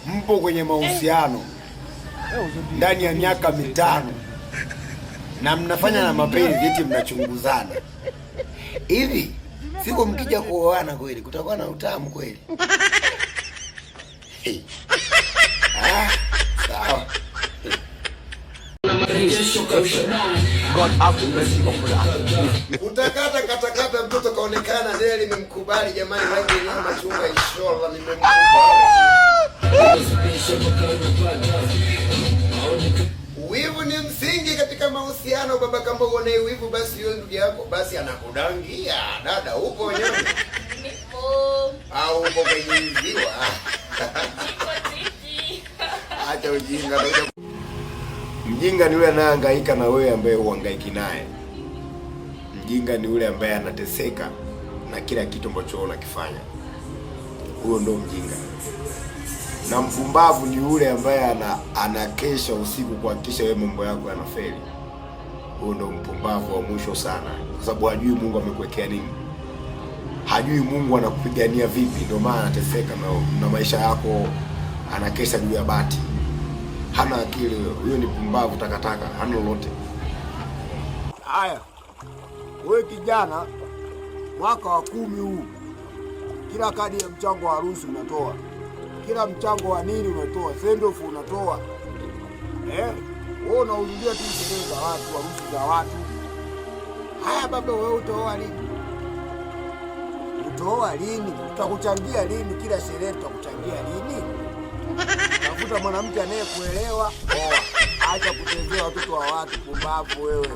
Mpo kwenye mahusiano ndani ya miaka 5 na mnafanya na mapenzi eti mnachunguzana hivi, siku mkija kuoana kweli kutakuwa na utamu kweli? Hey. Sawa. Utakata katakata mtoto kaonekana ndio limemkubali jamani, rangi ya machungwa inshallah nimemkubali. Wivu ni msingi katika mahusiano baba, kama uone wivu basi yule ndugu yako basi anakudangia. Dada upo wenyewe? Nipo. Au upo kwenye ziwa? Acha ujinga. Mjinga ni yule anayehangaika na wewe ambaye huhangaiki naye. Mjinga ni yule ambaye anateseka na kila kitu ambacho unakifanya. Huyo ndo mjinga. Na mpumbavu ni yule ambaye anakesha usiku kuhakikisha wewe mambo yako yanafeli. Huyo ndo mpumbavu wa mwisho sana, kwa sababu hajui Mungu amekuwekea nini. Hajui Mungu anakupigania vipi, ndio maana anateseka na maisha yako, anakesha juu ya bati. Hana akili huyo, ni pumbavu takataka, hana lolote. Haya. Wewe kijana, mwaka wa 10 huu, kila kadi ya mchango wa harusi unatoa. Kila mchango wa nini unatoa, sendofu unatoa. Wewe unaurudia tu sherehe za watu, harusi za watu. Haya baba, wewe utaoa lini? Utaoa lini? Tutakuchangia lini? Kila sherehe tutakuchangia lini? Tafuta mwanamke anayekuelewa. Acha kuchezea watoto wa watu, pumbavu wewe.